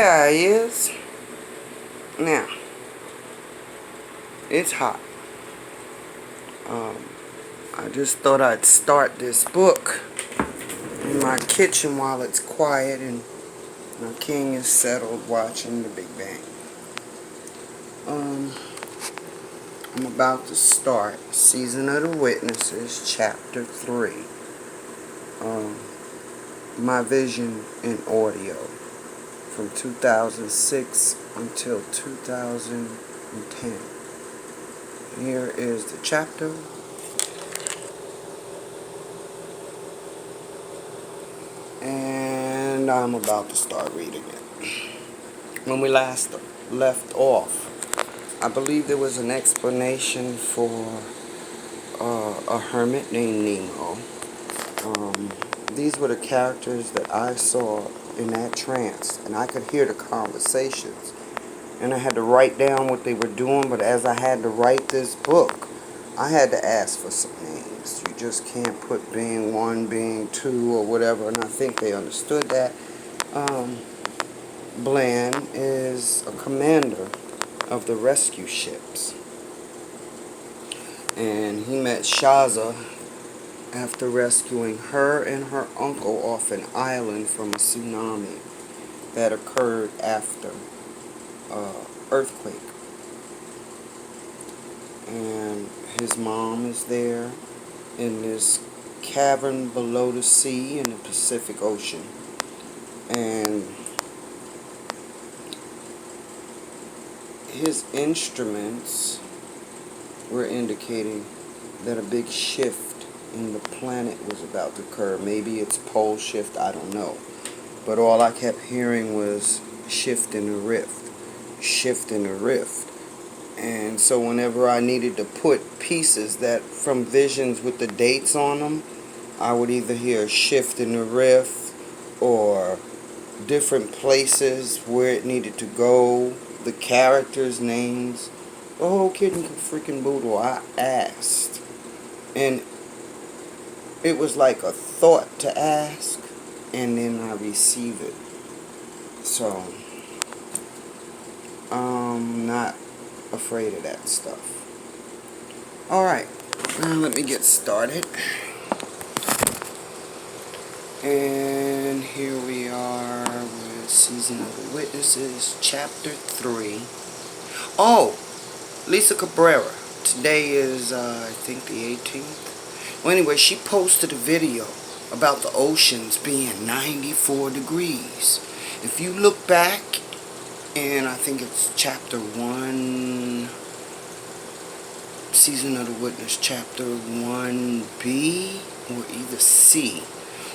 there he is. Now, it's hot. I just thought I'd start this book in my kitchen while it's quiet and my king is settled watching the Big Bang. I'm about to start Season of the Witnesses, Chapter 3. My Vision in Audio from 2006 until 2010. Here is the chapter. And I'm about to start reading it. When we last left off, I believe there was an explanation for a hermit named Nemo. These were the characters that I saw in that trance, and I could hear the conversations. And I had to write down what they were doing, but as I had to write this book, I had to ask for some names. You just can't put being 1, being 2, or whatever, and I think they understood that. Bland is a commander of the rescue ships. And he met Shaza after rescuing her and her uncle off an island from a tsunami that occurred after earthquake. And his mom is there in this cavern below the sea in the Pacific Ocean. And his instruments were indicating that a big shift in the planet was about to occur. Maybe it's pole shift, I don't know. But all I kept hearing was shift in the rift, shift in the rift. And so whenever I needed to put pieces that from visions with the dates on them, I would either hear shift in the rift or different places where it needed to go, the characters' names, the whole kid and freaking boodle. I asked, and it was like a thought to ask, and then I receive it. So I'm not afraid of that stuff. Alright, now let me get started. And here we are with Season of the Witnesses, Chapter 3. Oh, Lisa Cabrera. Today is, I think, the 18th. Well, anyway, she posted a video about the oceans being 94 degrees. If you look back, and I think it's Chapter 1, Season of the Witness, Chapter 1B, or either C.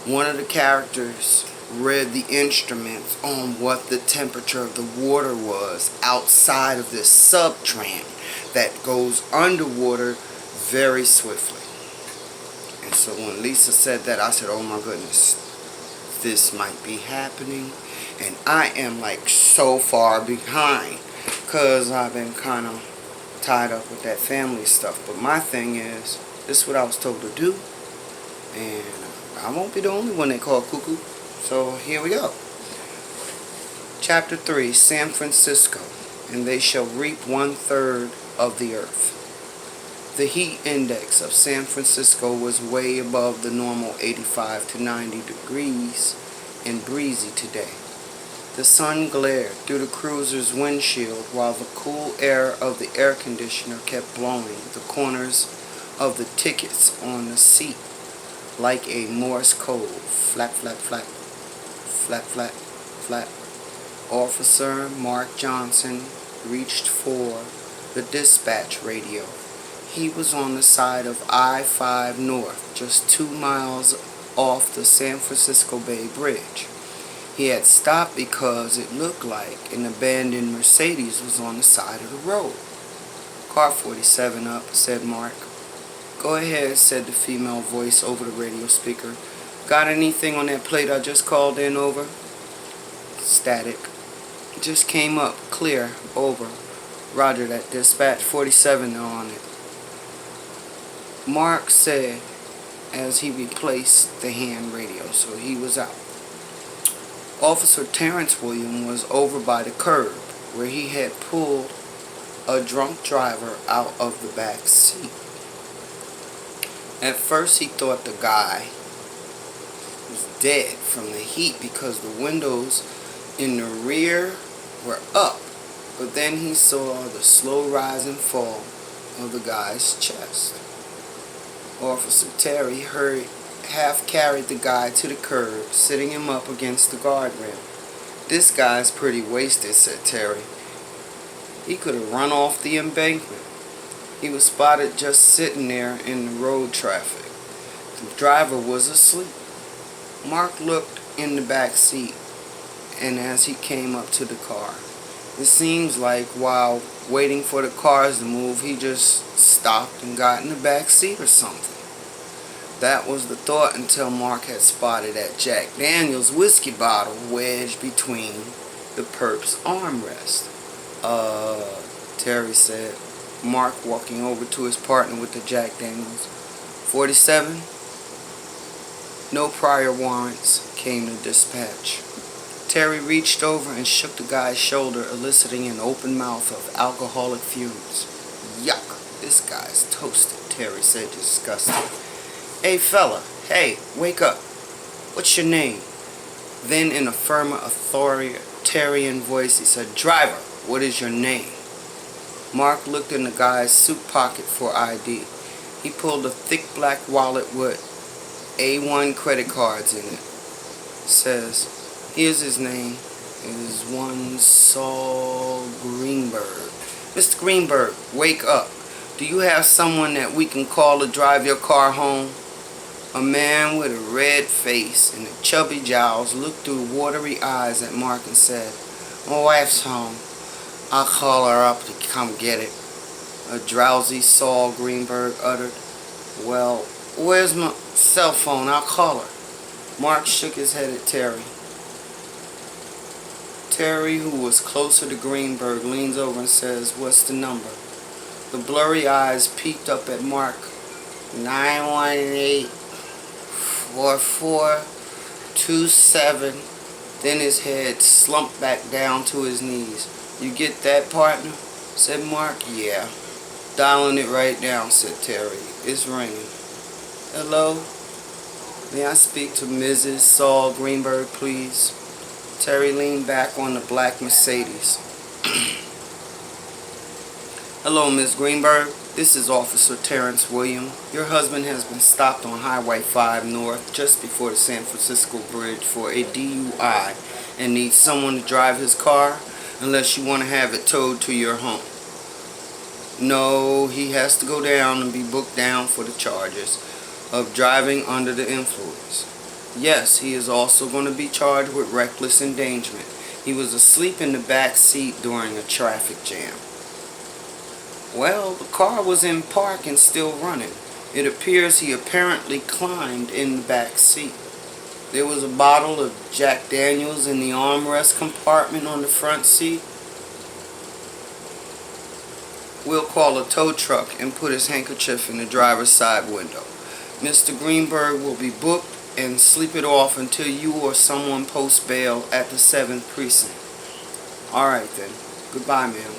One of the characters read the instruments on what the temperature of the water was outside of this subtran that goes underwater very swiftly. And so when Lisa said that, I said, oh my goodness, this might be happening. And I am like so far behind because I've been kind of tied up with that family stuff. But my thing is, this is what I was told to do. And I won't be the only one they call cuckoo. So here we go. Chapter 3, San Francisco. And they shall reap 1/3 of the earth. The heat index of San Francisco was way above the normal 85 to 90 degrees and breezy today. The sun glared through the cruiser's windshield while the cool air of the air conditioner kept blowing the corners of the tickets on the seat like a Morse code. Flap, flap, flap. Flap, flap, flap. Officer Mark Johnson reached for the dispatch radio. He was on the side of I-5 North, just 2 miles off the San Francisco Bay Bridge. He had stopped because it looked like an abandoned Mercedes was on the side of the road. Car 47 up, said Mark. Go ahead, said the female voice over the radio speaker. Got anything on that plate I just called in, over? Static. Just came up, clear, over. Roger that, dispatch 47 on it. Mark said as he replaced the hand radio, so he was out. Officer Terrence Williams was over by the curb where he had pulled a drunk driver out of the back seat. At first he thought the guy was dead from the heat because the windows in the rear were up, but then he saw the slow rise and fall of the guy's chest. Officer Terry half carried the guy to the curb, sitting him up against the guardrail. "This guy's pretty wasted," said Terry. "He could have run off the embankment." He was spotted just sitting there in the road traffic. The driver was asleep. Mark looked in the back seat, and as he came up to the car, it seems like while waiting for the cars to move, he just stopped and got in the back seat or something. That was the thought until Mark had spotted that Jack Daniels whiskey bottle wedged between the perp's armrest. Terry said, Mark walking over to his partner with the Jack Daniels. 47? No prior warrants, came the dispatch. Terry reached over and shook the guy's shoulder, eliciting an open mouth of alcoholic fumes. "Yuck, this guy's toasted," Terry said, disgusted. "Hey fella, hey, wake up. What's your name?" Then in a firmer, authoritarian voice he said, "Driver, what is your name?" Mark looked in the guy's suit pocket for ID. He pulled a thick black wallet with A1 credit cards in it. Says, "Here's his name. It is one Saul Greenberg." "Mr. Greenberg, wake up. Do you have someone that we can call to drive your car home?" A man with a red face and chubby jowls looked through watery eyes at Mark and said, "My wife's home. I'll call her up to come get it." A drowsy Saul Greenberg uttered, "Well, where's my cell phone? I'll call her." Mark shook his head at Terry. Terry, who was closer to Greenberg, leans over and says, "What's the number?" The blurry eyes peeked up at Mark. 918-4427. Then his head slumped back down to his knees. "You get that, partner?" said Mark. "Yeah." "Dialing it right now," said Terry. "It's ringing." "Hello? May I speak to Mrs. Saul Greenberg, please?" Terry leaned back on the black Mercedes. "Hello, Miss Greenberg. This is Officer Terrence Williams. Your husband has been stopped on Highway 5 North just before the San Francisco Bridge for a DUI and needs someone to drive his car unless you want to have it towed to your home." "No, he has to go down and be booked down for the charges of driving under the influence. Yes, he is also going to be charged with reckless endangerment. He was asleep in the back seat during a traffic jam." "Well, the car was in park and still running. It appears he apparently climbed in the back seat. There was a bottle of Jack Daniels in the armrest compartment on the front seat. We'll call a tow truck and put his handkerchief in the driver's side window. Mr. Greenberg will be booked and sleep it off until you or someone posts bail at the 7th precinct." "All right then. Goodbye, ma'am."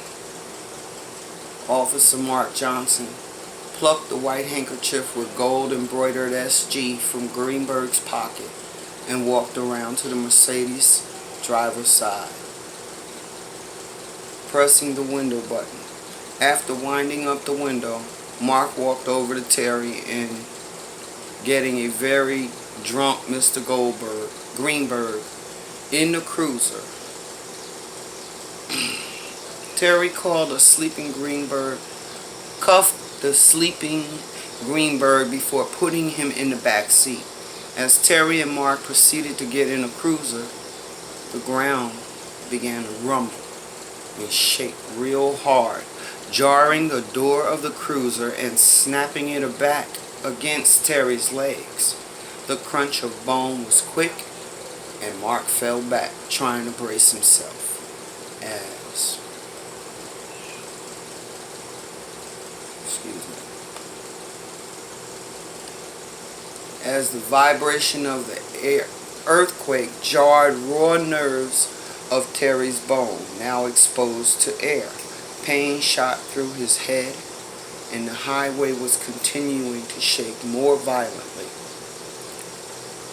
Officer Mark Johnson plucked the white handkerchief with gold embroidered SG from Greenberg's pocket and walked around to the Mercedes driver's side, pressing the window button. After winding up the window, Mark walked over to Terry and, getting a very drunk Mr. Greenberg in the cruiser, Terry cuffed the sleeping Greenberg before putting him in the back seat. As Terry and Mark proceeded to get in the cruiser, the ground began to rumble and shake real hard, jarring the door of the cruiser and snapping it back against Terry's legs. The crunch of bone was quick, and Mark fell back, trying to brace himself as the vibration of the earthquake jarred raw nerves of Terry's bone, now exposed to air. Pain shot through his head, and the highway was continuing to shake more violently.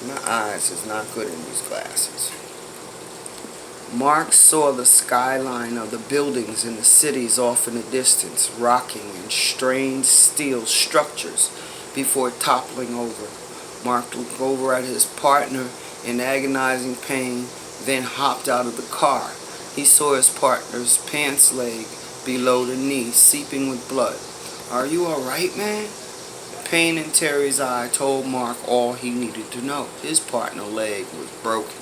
My eyes is not good in these glasses. Mark saw the skyline of the buildings in the cities off in the distance, rocking in strange steel structures before toppling over. Mark looked over at his partner in agonizing pain, then hopped out of the car. He saw his partner's pants leg below the knee, seeping with blood. "Are you all right, man?" Pain in Terry's eye told Mark all he needed to know. His partner's leg was broken.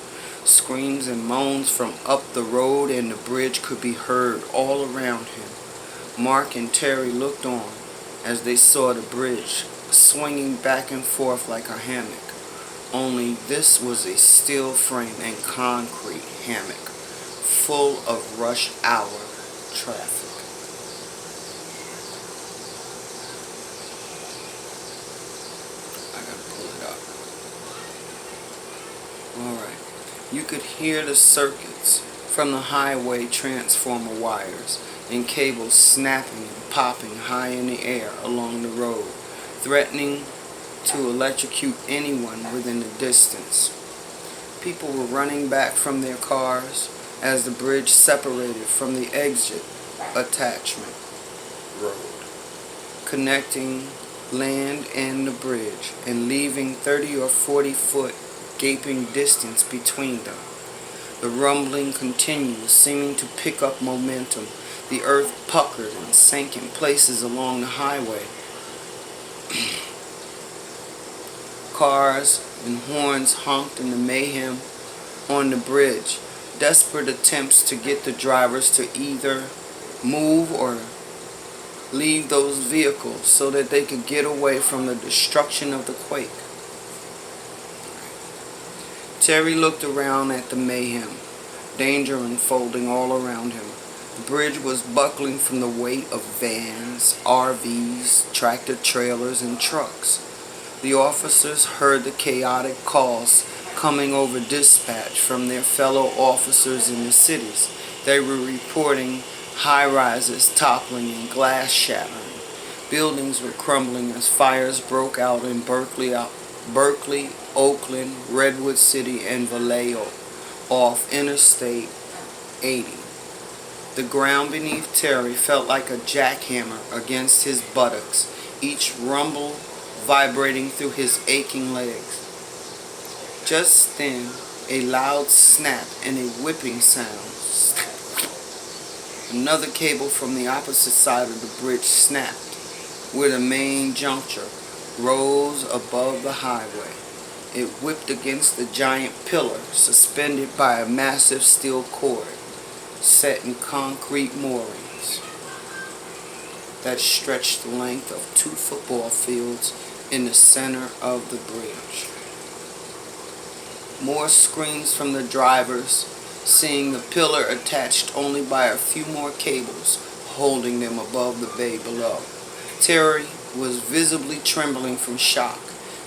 Screams and moans from up the road and the bridge could be heard all around him. Mark and Terry looked on as they saw the bridge swinging back and forth like a hammock. Only this was a steel frame and concrete hammock, full of rush hour traffic. I gotta pull it up. Alright. You could hear the circuits from the highway transformer wires and cables snapping and popping high in the air along the road, threatening to electrocute anyone within the distance. People were running back from their cars as the bridge separated from the exit attachment road, connecting land and the bridge and leaving 30 or 40 foot gaping distance between them. The rumbling continued, seeming to pick up momentum. The earth puckered and sank in places along the highway. Cars and horns honked in the mayhem on the bridge, desperate attempts to get the drivers to either move or leave those vehicles so that they could get away from the destruction of the quake. Terry looked around at the mayhem, danger unfolding all around him. The bridge was buckling from the weight of vans, RVs, tractor trailers, and trucks. The officers heard the chaotic calls coming over dispatch from their fellow officers in the cities. They were reporting high-rises toppling and glass shattering. Buildings were crumbling as fires broke out in Berkeley, Oakland, Redwood City, and Vallejo off Interstate 80. The ground beneath Terry felt like a jackhammer against his buttocks, each rumble vibrating through his aching legs. Just then, a loud snap and a whipping sound. Another cable from the opposite side of the bridge snapped, where the main juncture rose above the highway. It whipped against the giant pillar suspended by a massive steel cord set in concrete moorings that stretched the length of 2 football fields in the center of the bridge. More screams from the drivers, seeing the pillar attached only by a few more cables holding them above the bay below. Terry was visibly trembling from shock,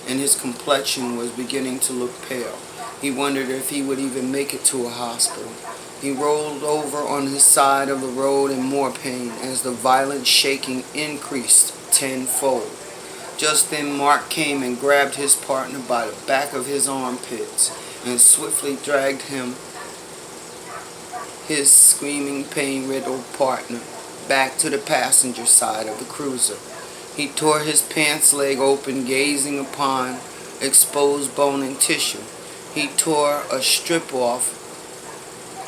and his complexion was beginning to look pale. He wondered if he would even make it to a hospital. He rolled over on his side of the road in more pain as the violent shaking increased tenfold. Just then Mark came and grabbed his partner by the back of his armpits and swiftly dragged him, his screaming, pain-riddled partner, back to the passenger side of the cruiser. He tore his pants leg open, gazing upon exposed bone and tissue. He tore a strip off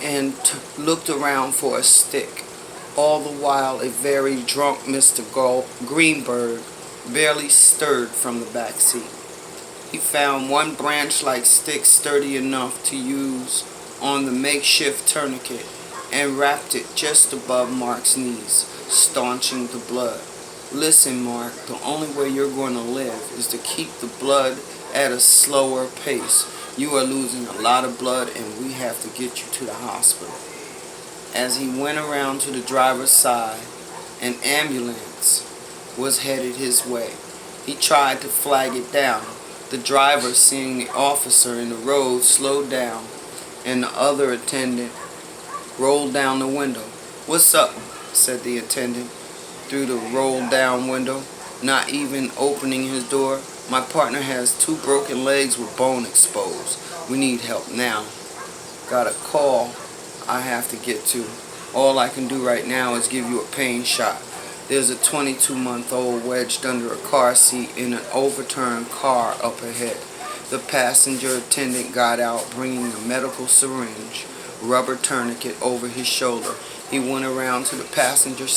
and looked around for a stick. All the while, a very drunk Mr. Greenberg barely stirred from the back seat. He found one branch-like stick sturdy enough to use on the makeshift tourniquet and wrapped it just above Mark's knees, staunching the blood. "Listen, Mark, the only way you're going to live is to keep the blood at a slower pace. You are losing a lot of blood and we have to get you to the hospital." As he went around to the driver's side, an ambulance was headed his way. He tried to flag it down, The driver, seeing the officer in the road, slowed down, and the other attendant rolled down the window. "What's up?" said the attendant through the rolled down window, not even opening his door. "My partner has 2 broken legs with bone exposed. We need help now. Got a call I have to get to. All I can do right now is give you a pain shot. There's a 22-month-old wedged under a car seat in an overturned car up ahead." The passenger attendant got out, bringing a medical syringe, rubber tourniquet over his shoulder. He went around to the passenger